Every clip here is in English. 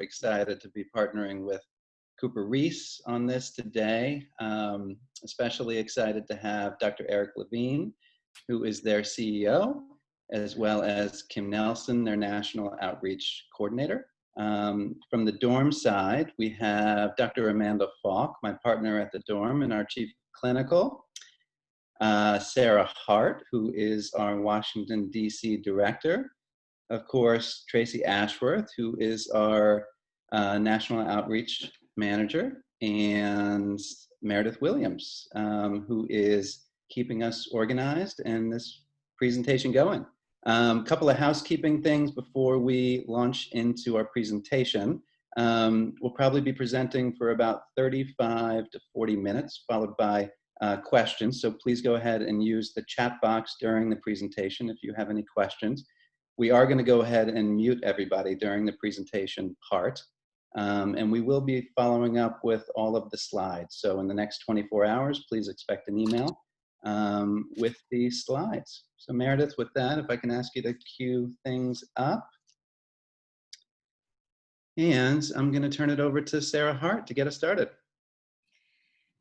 Excited to be partnering with Cooper Riis on this today. Especially excited to have Dr. Eric Levine, who is their CEO, as well as Kim Nelson, their National Outreach Coordinator. From the dorm side, we have Dr. Amanda Fialk, my partner at the dorm and our Chief Clinical. Sarah Harte, who is our Washington, D.C. Director. Of course, Tracy Ashworth, who is our National Outreach Manager, and Meredith Williams, who is keeping us organized and this presentation going. Couple of housekeeping things before we launch into our presentation. We'll probably be presenting for about 35 to 40 minutes, followed by questions. So please go ahead and use the chat box during the presentation if you have any questions. We are going to go ahead and mute everybody during the presentation part. And we will be following up with all of the slides. So in the next 24 hours, please expect an email with the slides. So Meredith, with that, if I can ask you to cue things up. And I'm going to turn it over to Sarah Harte to get us started.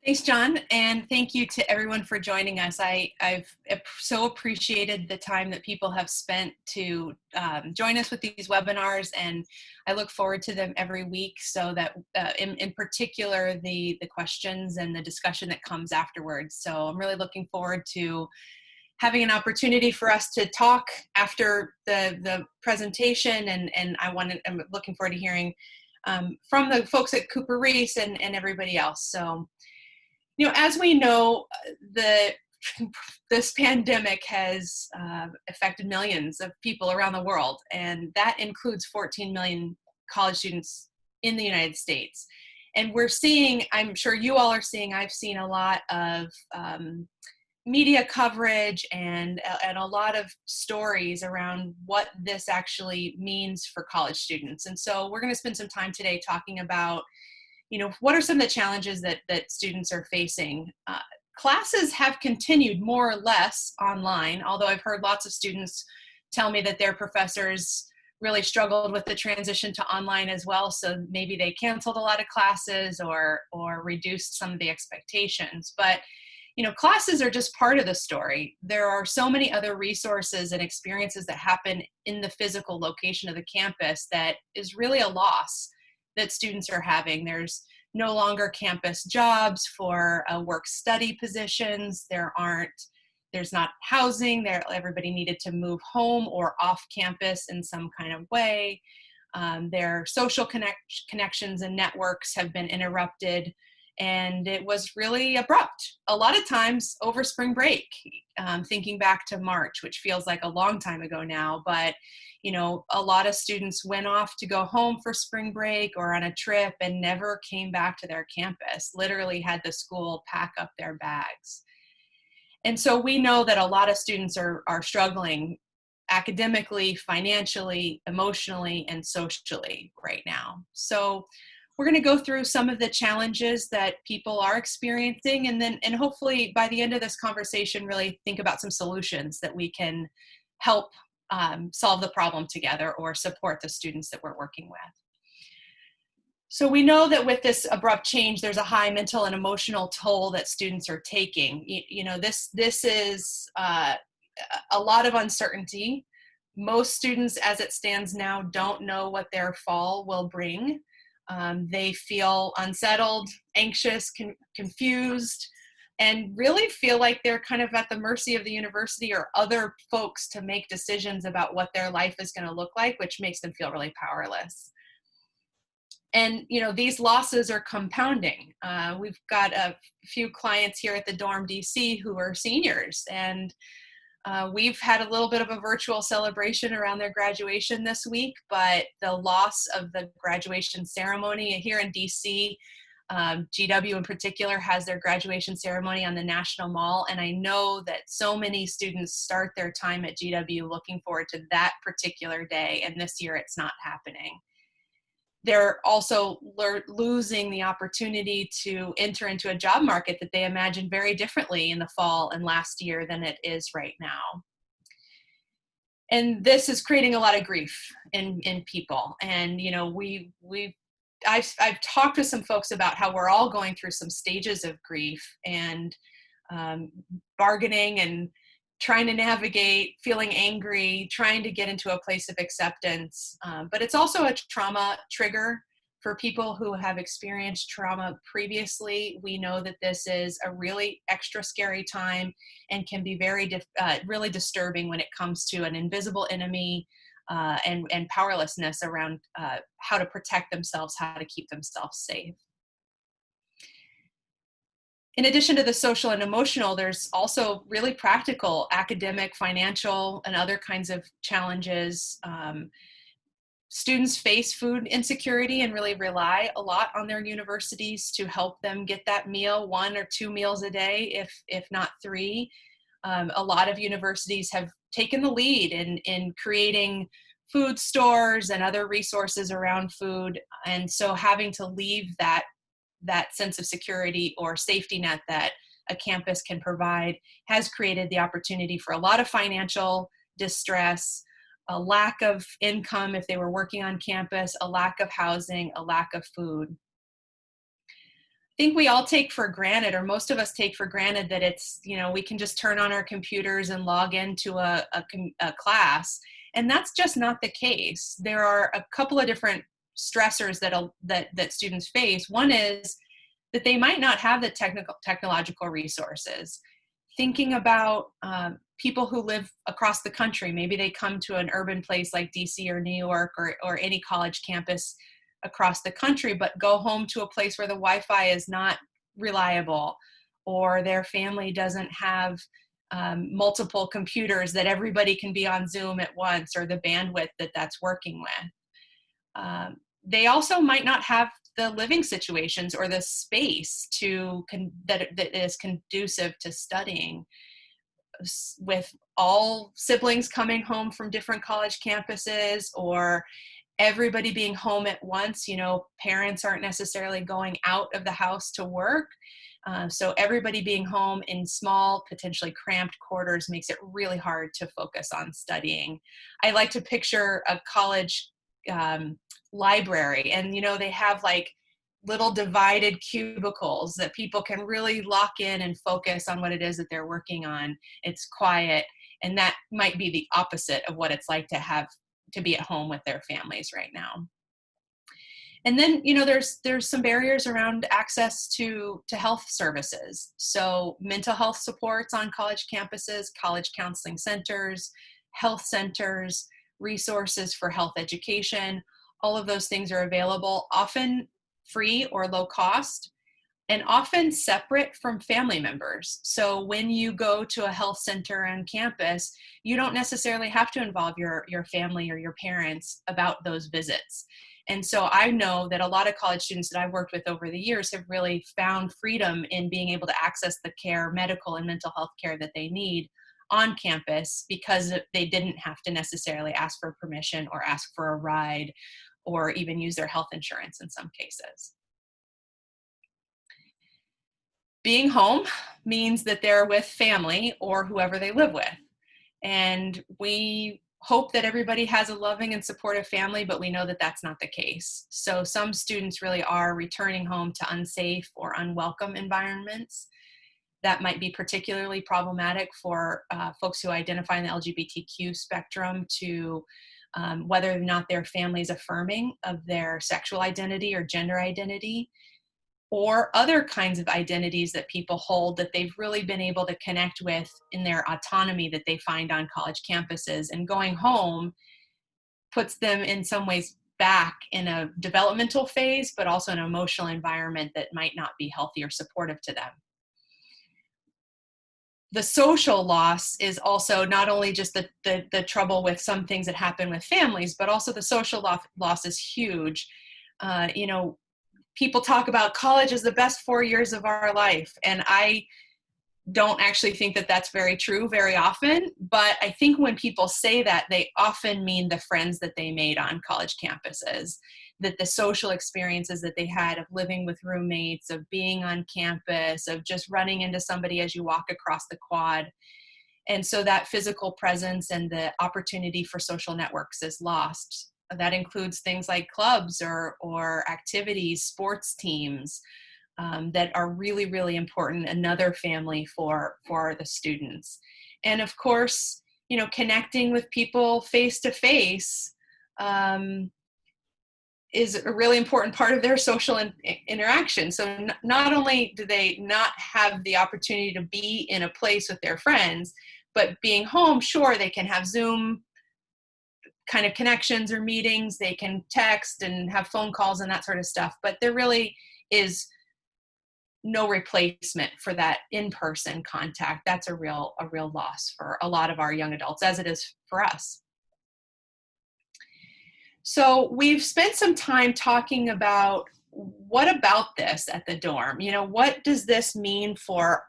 Thanks, John, and thank you to everyone for joining us. I've so appreciated the time that people have spent to join us with these webinars, and I look forward to them every week, so that in particular the questions and the discussion that comes afterwards. So I'm really looking forward to having an opportunity for us to talk after the presentation, and I'm looking forward to hearing from the folks at Cooper Riis and everybody else. So, you know, as we know, this pandemic has affected millions of people around the world, and that includes 14 million college students in the United States. And we're seeing, I'm sure you all are seeing, I've seen a lot of media coverage and a lot of stories around what this actually means for college students. And so we're going to spend some time today talking about, you know, what are some of the challenges that students are facing. Classes have continued more or less online, although I've heard lots of students tell me that their professors really struggled with the transition to online as well. So maybe they canceled a lot of classes or reduced some of the expectations. But, you know, classes are just part of the story. There are so many other resources and experiences that happen in the physical location of the campus that is really a loss that students are having. There's no longer campus jobs for work-study positions. There's not housing. Everybody needed to move home or off campus in some kind of way. Their social connections and networks have been interrupted, and it was really abrupt. A lot of times over spring break, thinking back to March, which feels like a long time ago now, but you know, a lot of students went off to go home for spring break or on a trip and never came back to their campus, literally had the school pack up their bags. And so we know that a lot of students are struggling academically, financially, emotionally, and socially right now. So we're going to go through some of the challenges that people are experiencing, and hopefully by the end of this conversation, really think about some solutions that we can help solve the problem together or support the students that we're working with. So we know that with this abrupt change, there's a high mental and emotional toll that students are taking. You know, this is a lot of uncertainty. Most students, as it stands now, don't know what their fall will bring. They feel unsettled, anxious, confused, and really feel like they're kind of at the mercy of the university or other folks to make decisions about what their life is going to look like, which makes them feel really powerless. And, you know, these losses are compounding. We've got a few clients here at the dorm DC who are seniors, and we've had a little bit of a virtual celebration around their graduation this week, but the loss of the graduation ceremony here in DC, GW in particular has their graduation ceremony on the National Mall, and I know that so many students start their time at GW looking forward to that particular day, and this year it's not happening. They're also losing the opportunity to enter into a job market that they imagined very differently in the fall and last year than it is right now. And this is creating a lot of grief in people. And, you know, I've talked with some folks about how we're all going through some stages of grief and bargaining and trying to navigate, feeling angry, trying to get into a place of acceptance. But it's also a trauma trigger for people who have experienced trauma previously. We know that this is a really extra scary time and can be really disturbing when it comes to an invisible enemy and powerlessness around how to protect themselves, how to keep themselves safe. In addition to the social and emotional, there's also really practical, academic, financial, and other kinds of challenges. Students face food insecurity and really rely a lot on their universities to help them get that meal, 1 or 2 meals a day, if not 3. A lot of universities have taken the lead in creating food stores and other resources around food. And so having to leave that sense of security or safety net that a campus can provide has created the opportunity for a lot of financial distress, a lack of income if they were working on campus, a lack of housing, a lack of food. I think we all take for granted, or most of us take for granted, that it's, you know, we can just turn on our computers and log into a class, and that's just not the case. There are a couple of different stressors that students face. One is that they might not have the technological resources. Thinking about people who live across the country, maybe they come to an urban place like DC or New York or any college campus across the country, but go home to a place where the Wi-Fi is not reliable, or their family doesn't have multiple computers that everybody can be on Zoom at once, or the bandwidth that's working with. They also might not have the living situations or the space that is conducive to studying. With all siblings coming home from different college campuses, or everybody being home at once, you know, parents aren't necessarily going out of the house to work. So everybody being home in small, potentially cramped quarters makes it really hard to focus on studying. I like to picture a college library, and, you know, they have like little divided cubicles that people can really lock in and focus on what it is that they're working on. It's quiet, and that might be the opposite of what it's like to be at home with their families right now. And then, you know, there's some barriers around access to health services. So mental health supports on college campuses, college counseling centers, health centers, resources for health education, all of those things are available, often free or low cost, and often separate from family members. So when you go to a health center on campus, you don't necessarily have to involve your family or your parents about those visits. And so I know that a lot of college students that I've worked with over the years have really found freedom in being able to access the care, medical and mental health care that they need on campus, because they didn't have to necessarily ask for permission or ask for a ride or even use their health insurance in some cases. Being home means that they're with family or whoever they live with. And we hope that everybody has a loving and supportive family, but we know that that's not the case. So some students really are returning home to unsafe or unwelcome environments. That might be particularly problematic for folks who identify in the LGBTQ spectrum, to whether or not their family is affirming of their sexual identity or gender identity, or other kinds of identities that people hold that they've really been able to connect with in their autonomy that they find on college campuses. And going home puts them in some ways back in a developmental phase, but also an emotional environment that might not be healthy or supportive to them. The social loss is also not only just the trouble with some things that happen with families, but also the social loss is huge. You know, people talk about college as the best 4 years of our life, and I don't actually think that that's very true very often, but I think when people say that, they often mean the friends that they made on college campuses, that the social experiences that they had of living with roommates, of being on campus, of just running into somebody as you walk across the quad. And so that physical presence and the opportunity for social networks is lost. That includes things like clubs or activities, sports teams, that are really, really important, another family for the students. And of course, connecting with people face to face is a really important part of their social interaction. So not only do they not have the opportunity to be in a place with their friends, but being home, sure, they can have Zoom kind of connections or meetings, they can text and have phone calls and that sort of stuff, but there really is no replacement for that in-person contact. That's a real loss for a lot of our young adults, as it is for us. So we've spent some time talking about what about this at the dorm? What does this mean for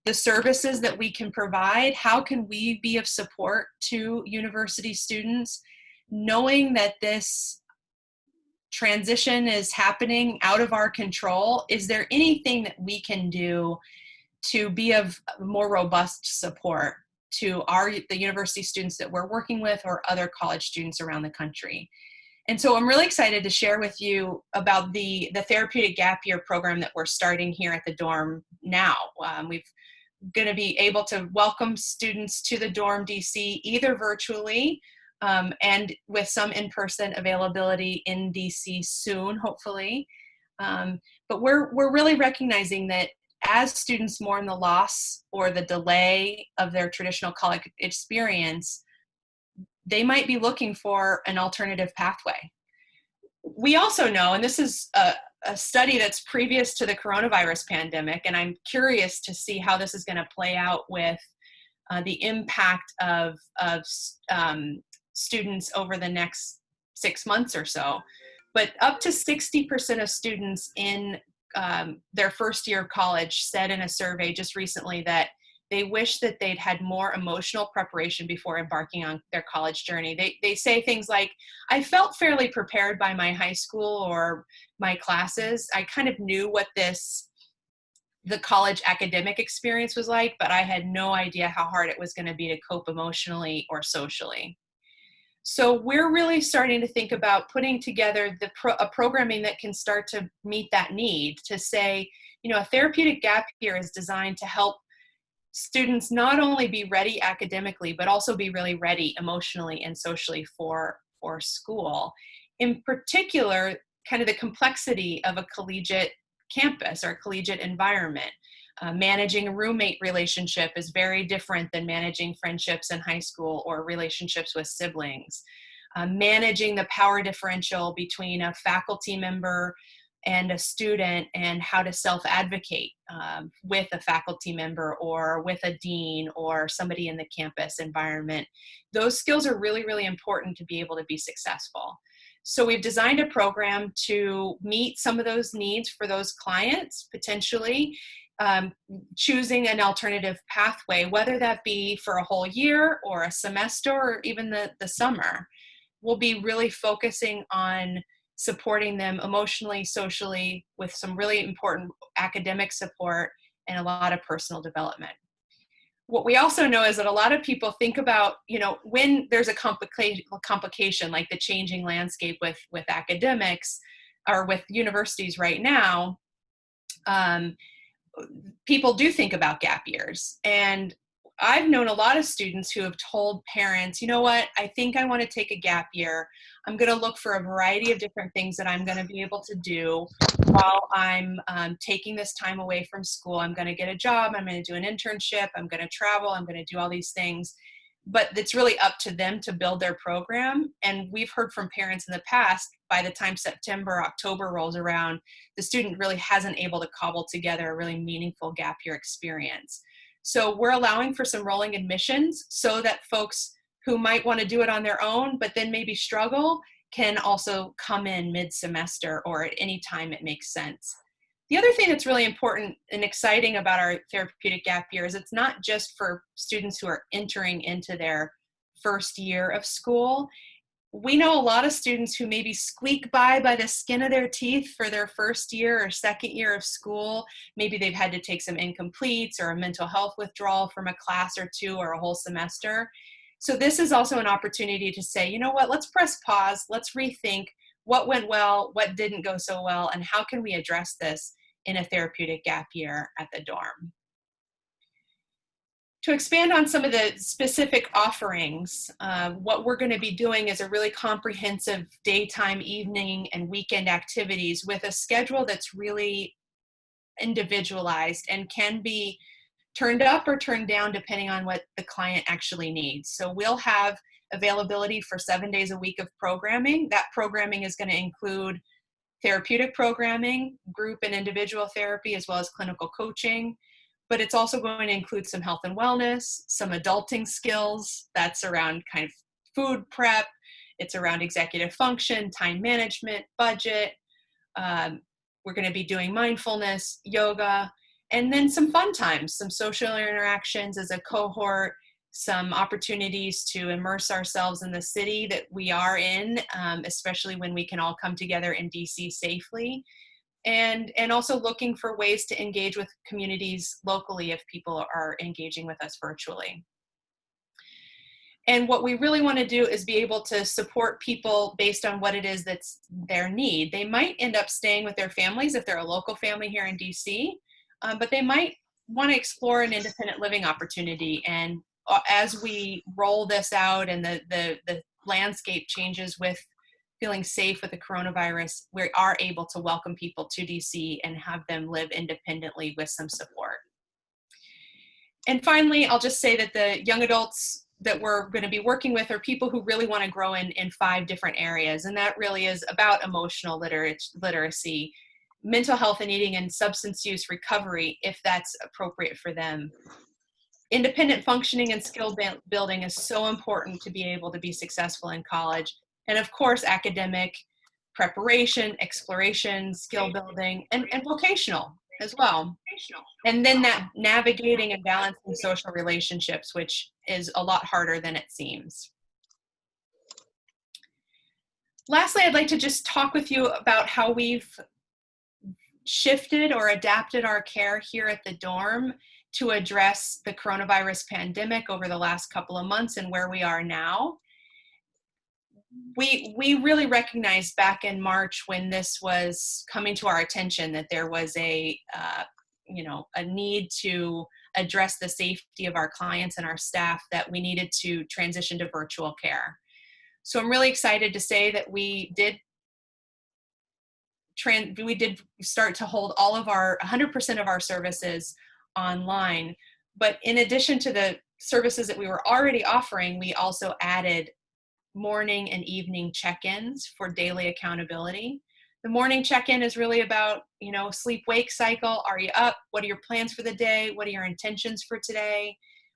the services that we can provide? How can we be of support to university students, knowing that this transition is happening out of our control? Is there anything that we can do to be of more robust support to the university students that we're working with or other college students around the country? And so I'm really excited to share with you about the therapeutic gap year program that we're starting here at the dorm now. We're going to be able to welcome students to the dorm DC either virtually and with some in-person availability in DC soon, hopefully. But we're really recognizing that as students mourn the loss or the delay of their traditional college experience, they might be looking for an alternative pathway. We also know, and this is a study that's previous to the coronavirus pandemic, and I'm curious to see how this is going to play out with the impact of students over the next 6 months or so. But up to 60% of students in their first year of college said in a survey just recently that they wish that they'd had more emotional preparation before embarking on their college journey. They say things like, I felt fairly prepared by my high school or my classes. I kind of knew what the college academic experience was like, but I had no idea how hard it was going to be to cope emotionally or socially. So we're really starting to think about putting together a programming that can start to meet that need, to say, a therapeutic gap year is designed to help students not only be ready academically, but also be really ready emotionally and socially for school. In particular, kind of the complexity of a collegiate campus or collegiate environment. Managing a roommate relationship is very different than managing friendships in high school or relationships with siblings. Managing the power differential between a faculty member and a student and how to self-advocate with a faculty member or with a dean or somebody in the campus environment. Those skills are really, really important to be able to be successful. So we've designed a program to meet some of those needs for those clients, potentially choosing an alternative pathway, whether that be for a whole year or a semester or even the summer. We'll be really focusing on supporting them emotionally, socially, with some really important academic support and a lot of personal development. What we also know is that a lot of people think about, when there's a complication like the changing landscape with academics or with universities right now, people do think about gap years. And I've known a lot of students who have told parents, you know what, I think I want to take a gap year. I'm going to look for a variety of different things that I'm going to be able to do while I'm taking this time away from school. I'm going to get a job. I'm going to do an internship. I'm going to travel. I'm going to do all these things. But it's really up to them to build their program. And we've heard from parents in the past, by the time September, October rolls around, the student really hasn't able to cobble together a really meaningful gap year experience. So we're allowing for some rolling admissions so that folks who might want to do it on their own, but then maybe struggle, can also come in mid-semester or at any time it makes sense. The other thing that's really important and exciting about our therapeutic gap year is it's not just for students who are entering into their first year of school. we know a lot of students who maybe squeak by the skin of their teeth for their first year or second year of school. Maybe they've had to take some incompletes or a mental health withdrawal from a class or two or a whole semester. So this is also an opportunity to say, you know what, let's press pause, let's rethink what went well, what didn't go so well, and how can we address this in a therapeutic gap year at the dorm. To expand on some of the specific offerings, what we're going to be doing is a really comprehensive daytime, evening, and weekend activities with a schedule that's really individualized and can be turned up or turned down depending on what the client actually needs. So we'll have availability for 7 days a week of programming. That programming is going to include therapeutic programming, group and individual therapy, as well as clinical coaching. But it's also going to include some health and wellness, some adulting skills. That's around kind of food prep. It's around executive function, time management, budget. We're going to be doing mindfulness, yoga, and then some fun times, some social interactions as a cohort, some opportunities to immerse ourselves in the city that we are in, especially when we can all come together in DC safely. And also looking for ways to engage with communities locally if people are engaging with us virtually. And what we really want to do is be able to support people based on what it is that's their need. They might end up staying with their families if they're a local family here in DC, but they might want to explore an independent living opportunity. And as we roll this out and the landscape changes with feeling safe with the coronavirus, we are able to welcome people to DC and have them live independently with some support. And finally, I'll just say that the young adults that we're going to be working with are people who really want to grow in 5 different areas. And that really is about emotional literacy, mental health and eating and substance use recovery, if that's appropriate for them. Independent functioning and skill building is so important to be able to be successful in college. And of course, academic preparation, exploration, skill building, and vocational as well. And then that navigating and balancing social relationships, which is a lot harder than it seems. Lastly, I'd like to just talk with you about how we've shifted or adapted our care here at the dorm to address the coronavirus pandemic over the last couple of months and where we are now. We really recognized back in March when this was coming to our attention that there was a need to address the safety of our clients and our staff, that we needed to transition to virtual care. So I'm really excited to say that we did start to hold all of our 100% of our services online. But in addition to the services that we were already offering, we also added morning and evening check-ins for daily accountability. The morning check-in is really about, sleep-wake cycle. Are you up? What are your plans for the day? What are your intentions for today?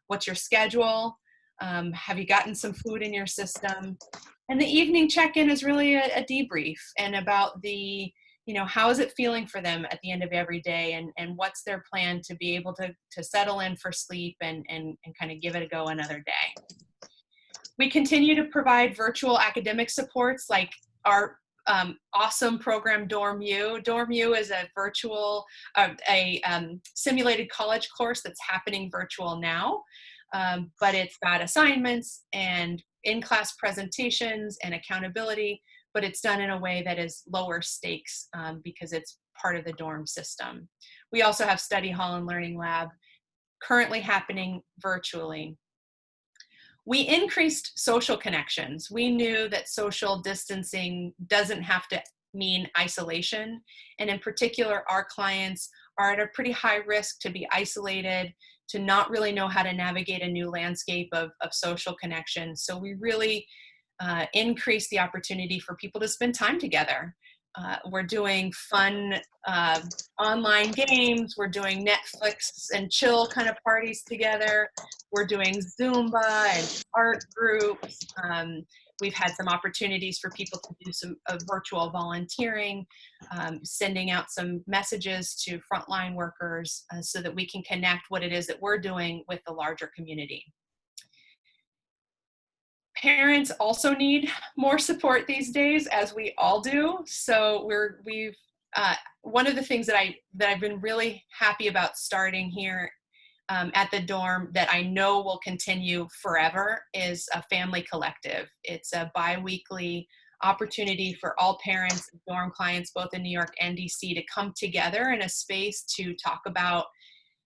What's your schedule? Have you gotten some food in your system? And the evening check-in is really a debrief and about the, how is it feeling for them at the end of every day, and what's their plan to be able to settle in for sleep and kind of give it a go another day. We continue to provide virtual academic supports like our awesome program Dorm U. Dorm U is a virtual, simulated college course that's happening virtual now, but it's got assignments and in-class presentations and accountability, but it's done in a way that is lower stakes because it's part of the dorm system. We also have study hall and learning lab currently happening virtually. We increased social connections. We knew that social distancing doesn't have to mean isolation. And in particular, our clients are at a pretty high risk to be isolated, to not really know how to navigate a new landscape of social connection. So we really increased the opportunity for people to spend time together. We're doing fun online games. We're doing Netflix and chill kind of parties together. We're doing Zumba and art groups. We've had some opportunities for people to do some virtual volunteering, sending out some messages to frontline workers so that we can connect what it is that we're doing with the larger community. Parents also need more support these days, as we all do. So we've one of the things that I've been really happy about starting here at the dorm that I know will continue forever is a family collective. It's a bi-weekly opportunity for all parents, dorm clients, both in New York and DC, to come together in a space to talk about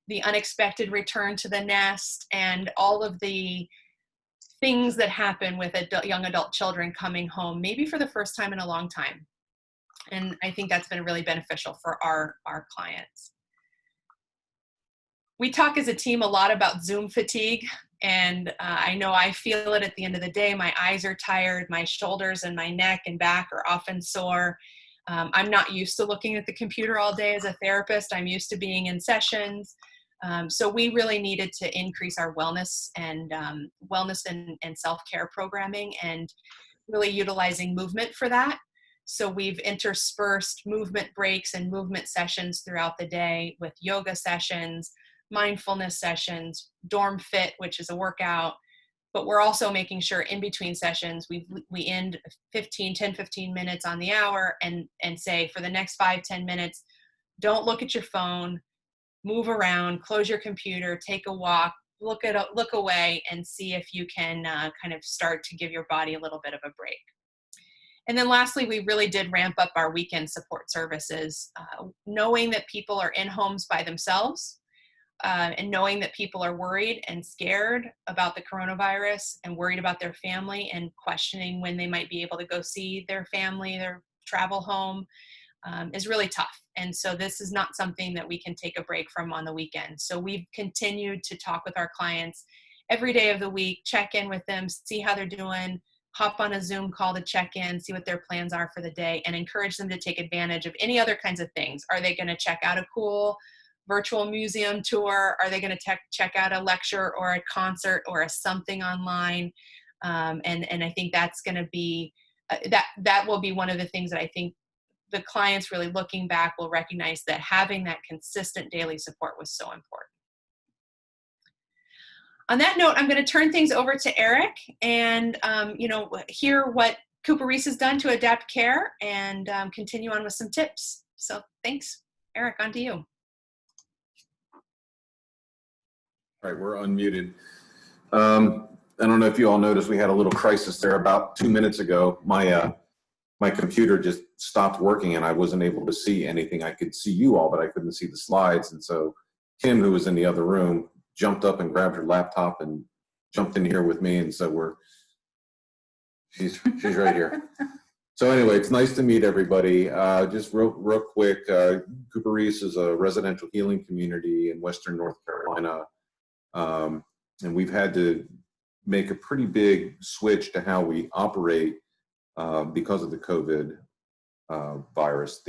the unexpected return to the nest and all of the things that happen with young adult children coming home, maybe for the first time in a long time. And I think that's been really beneficial for our clients. We talk as a team a lot about Zoom fatigue, and I know I feel it at the end of the day. My eyes are tired, my shoulders and my neck and back are often sore. I'm not used to looking at the computer all day as a therapist. I'm used to being in sessions. So we really needed to increase our wellness and self-care programming, and really utilizing movement for that. So we've interspersed movement breaks and movement sessions throughout the day with yoga sessions, mindfulness sessions, dorm fit, which is a workout. But we're also making sure in between sessions, we end 10-15 minutes on the hour and say, for the next 5-10 minutes, don't look at your phone, move around, close your computer, take a walk, look away, and see if you can kind of start to give your body a little bit of a break. And then lastly, we really did ramp up our weekend support services, knowing that people are in homes by themselves, and knowing that people are worried and scared about the coronavirus and worried about their family and questioning when they might be able to go see their family, their travel home, is really tough. And so this is not something that we can take a break from on the weekend. So we've continued to talk with our clients every day of the week, check in with them, see how they're doing, hop on a Zoom call to check in, see what their plans are for the day, and encourage them to take advantage of any other kinds of things. Are they going to check out a cool virtual museum tour? Are they going to check out a lecture or a concert or a something online? And I think that's going to be, that will be one of the things that I think the clients really looking back will recognize, that having that consistent daily support was so important. On that note, I'm going to turn things over to Eric and hear what Cooper Riis has done to adapt care and continue on with some tips. So thanks. Eric, on to you. All right, we're unmuted. I don't know if you all noticed, we had a little crisis there about 2 minutes ago. My computer just stopped working and I wasn't able to see anything. I could see you all, but I couldn't see the slides. And so Kim, who was in the other room, jumped up and grabbed her laptop and jumped in here with me. And so she's right here. So anyway, it's nice to meet everybody. Just real quick, Cooper Riis is a residential healing community in Western North Carolina. And we've had to make a pretty big switch to how we operate because of the COVID virus.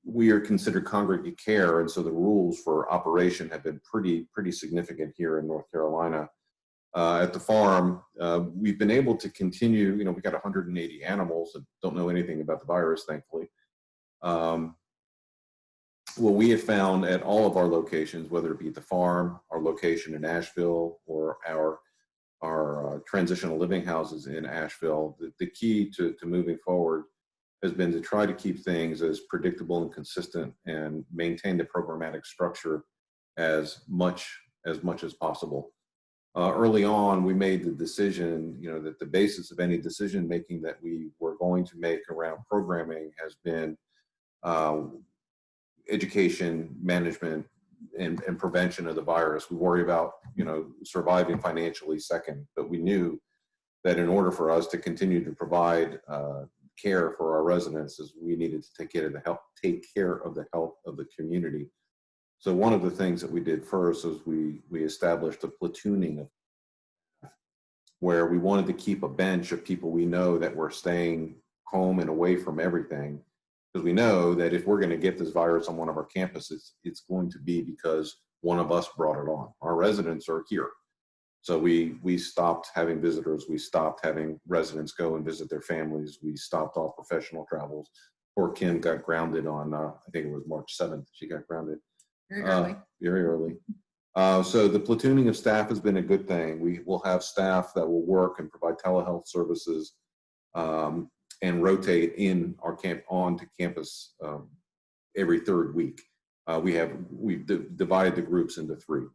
We are considered congregate care, and so the rules for operation have been pretty significant here in North Carolina. At the farm, we've been able to continue. We've got 180 animals that don't know anything about the virus, thankfully. What we have found at all of our locations, whether it be at the farm, our location in Asheville, or our transitional living houses in Asheville, the key to moving forward has been to try to keep things as predictable and consistent and maintain the programmatic structure as much as possible. Early on, we made the decision, that the basis of any decision making that we were going to make around programming has been education, management, and prevention of the virus. We worry about, surviving financially second, but we knew that in order for us to continue to provide care for our residents, we needed to take care of the health of the community. So one of the things that we did first was we established a platooning of, where we wanted to keep a bench of people we know that were staying home and away from everything. Because we know that if we're going to get this virus on one of our campuses, it's going to be because one of us brought it on. Our residents are here. So we stopped having visitors. We stopped having residents go and visit their families. We stopped all professional travels. Poor Kim got grounded on, I think it was March 7th. She got grounded. Very early. Very early. So the platooning of staff has been a good thing. We will have staff that will work and provide telehealth services and rotate in our onto campus every third week. We've divided the groups into 3.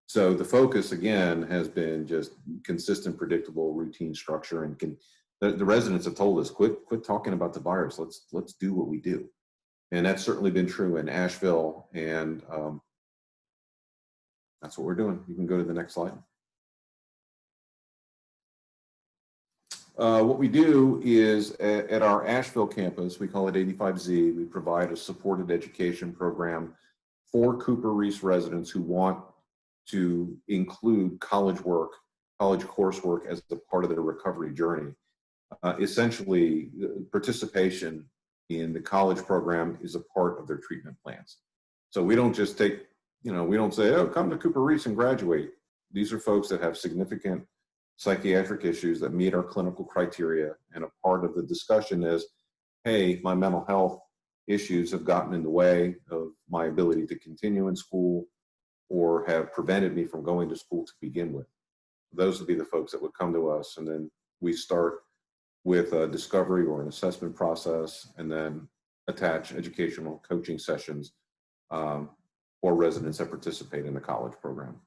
So the focus again has been just consistent, predictable, routine structure, and the residents have told us, quit talking about the virus. Let's do what we do, and that's certainly been true in Asheville, and that's what we're doing. You can go to the next slide. What we do is at our Asheville campus, we call it 85Z, we provide a supported education program for Cooper Riis residents who want to include college coursework as a part of their recovery journey. Essentially, participation in the college program is a part of their treatment plans. So we don't just take, we don't say, oh, come to Cooper Riis and graduate. These are folks that have significant psychiatric issues that meet our clinical criteria, and a part of the discussion is, hey, my mental health issues have gotten in the way of my ability to continue in school or have prevented me from going to school to begin with. Those would be the folks that would come to us, and then we start with a discovery or an assessment process, and then attach educational coaching sessions for residents that participate in the college program.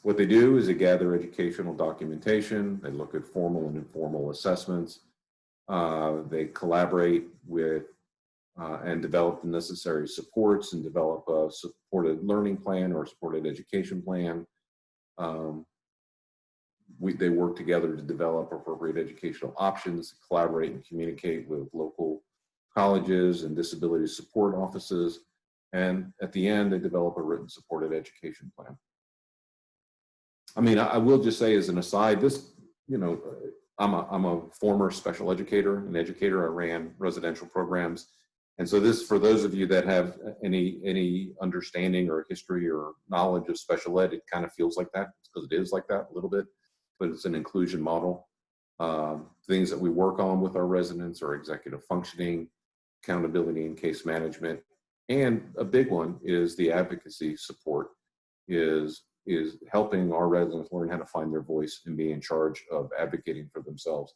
What they do is they gather educational documentation, they look at formal and informal assessments, they collaborate with and develop the necessary supports and develop a supported learning plan or supported education plan. They work together to develop appropriate educational options, collaborate and communicate with local colleges and disability support offices, and at the end, they develop a written supported education plan. I mean, I will just say as an aside, I'm a former special educator, an educator. I ran residential programs. And so this, for those of you that have any understanding or history or knowledge of special ed, it kind of feels like that, because it is like that a little bit, but it's an inclusion model. Things that we work on with our residents are executive functioning, accountability and case management. And a big one is the advocacy support, is helping our residents learn how to find their voice and be in charge of advocating for themselves.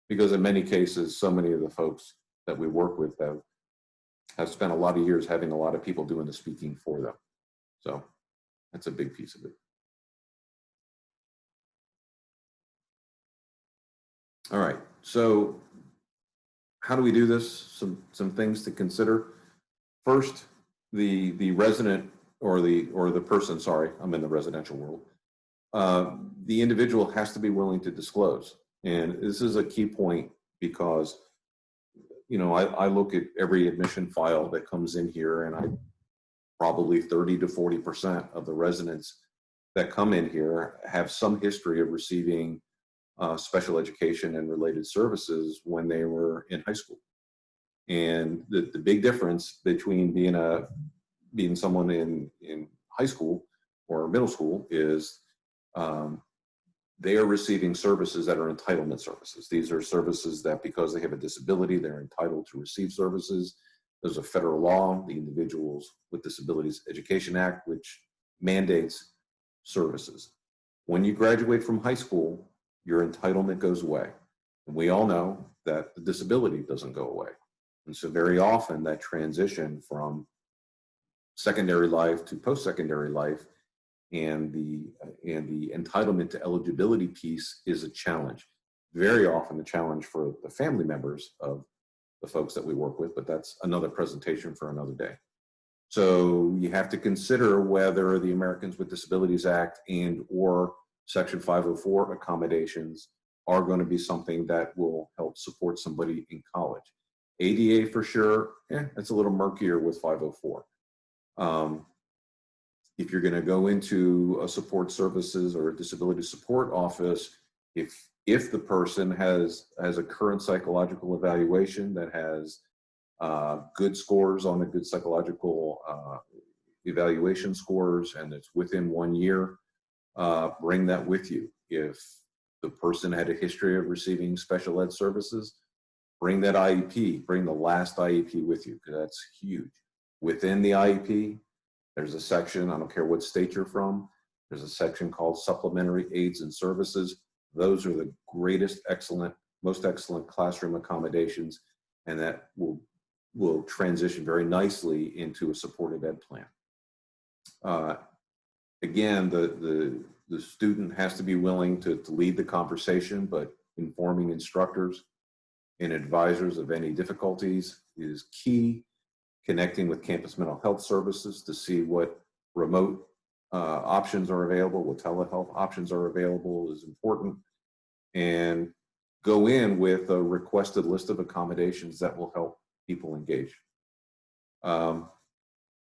Because in many cases, so many of the folks that we work with have spent a lot of years having a lot of people doing the speaking for them. So that's a big piece of it. All right, so how do we do this? Some things to consider. First, the resident or the person, sorry, I'm in the residential world. The individual has to be willing to disclose. And this is a key point because, I look at every admission file that comes in here, and probably 30 to 40% of the residents that come in here have some history of receiving special education and related services when they were in high school. And the big difference between being someone in high school or middle school is they are receiving services that are entitlement services. These are services that, because they have a disability, they're entitled to receive services. There's a federal law, the Individuals with Disabilities Education Act, which mandates services. When you graduate from high school, your entitlement goes away. And we all know that the disability doesn't go away. And so very often that transition from secondary life to post-secondary life and the entitlement to eligibility piece is a challenge. Very often the challenge for the family members of the folks that we work with, but that's another presentation for another day. So you have to consider whether the Americans with Disabilities Act and or Section 504 accommodations are going to be something that will help support somebody in college. ADA for sure, it's a little murkier with 504. If you're going to go into a support services or a disability support office, if the person has a current psychological evaluation that has good scores on a good psychological evaluation scores, and it's within 1 year, bring that with you. If the person had a history of receiving special ed services, bring that IEP, bring the last IEP with you, because that's huge. Within the IEP, there's a section, I don't care what state you're from, there's a section called supplementary aids and services. Those are the greatest, most excellent classroom accommodations, and that will transition very nicely into a supported ed plan. Again, the student has to be willing to lead the conversation, but informing instructors and advisors of any difficulties is key. Connecting with campus mental health services to see what remote options are available, what telehealth options are available is important. And go in with a requested list of accommodations that will help people engage. And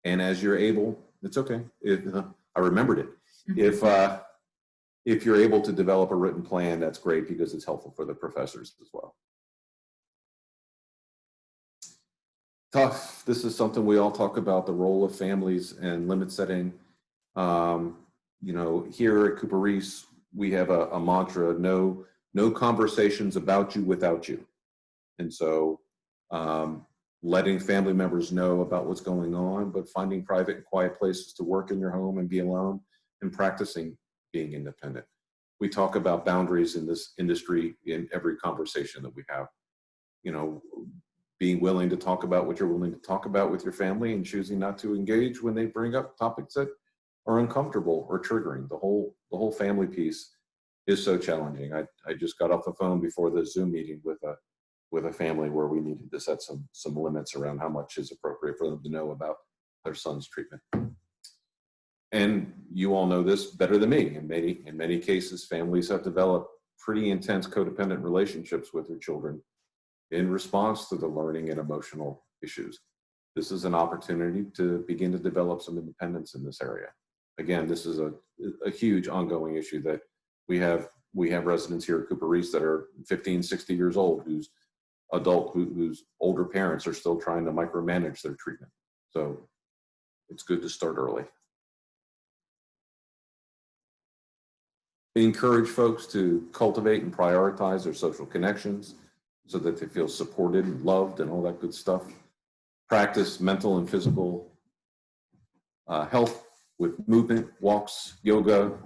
as you're able, it's okay. I remembered it. If you're able to develop a written plan, that's great because it's helpful for the professors as well. Tough. This is something we all talk about, the role of families and limit setting. You know, here at Cooper Riis, we have a mantra, no conversations about you without you. And so letting family members know about what's going on, but finding private and quiet places to work in your home and be alone, and practicing being independent. We talk about boundaries in this industry in every conversation that we have. You know, being willing to talk about what you're willing to talk about with your family and choosing not to engage when they bring up topics that are uncomfortable or triggering. The whole family piece is so challenging. I just got off the phone before the Zoom meeting with a family where we needed to set some limits around how much is appropriate for them to know about their son's treatment. And you all know this better than me. In many cases, families have developed pretty intense codependent relationships with their children in response to the learning and emotional issues. This is an opportunity to begin to develop some independence in this area. Again, this is a huge ongoing issue that we have residents here at Cooper Riis that are 15, 60 years old, whose older parents are still trying to micromanage their treatment. So it's good to start early. We encourage folks to cultivate and prioritize their social connections so that they feel supported and loved and all that good stuff. Practice mental and physical health with movement, walks, yoga,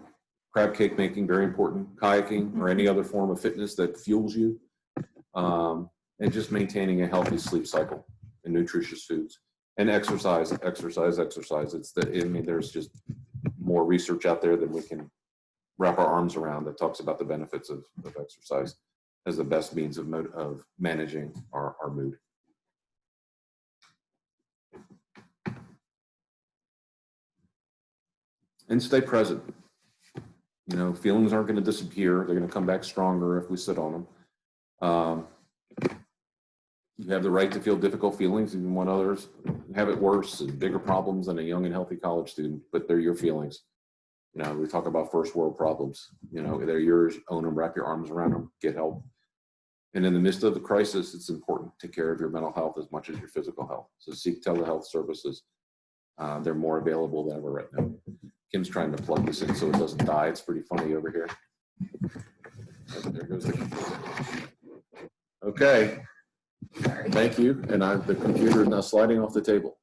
crab cake making, very important, kayaking, or any other form of fitness that fuels you, and just maintaining a healthy sleep cycle and nutritious foods. And exercise. There's just more research out there than we can wrap our arms around that talks about the benefits of exercise as the best means of managing our mood. And stay present. You know, feelings aren't going to disappear. They're going to come back stronger if we sit on them. You have the right to feel difficult feelings even when others have it worse and bigger problems than a young and healthy college student, but they're your feelings. You know, we talk about first world problems. You know, they're yours, own them, wrap your arms around them, get help. And in the midst of the crisis, it's important to take care of your mental health as much as your physical health. So seek telehealth services. They're more available than ever right now. Kim's trying to plug this in so it doesn't die. It's pretty funny over here. There goes the computer. Okay. Thank you. And the computer is now sliding off the table.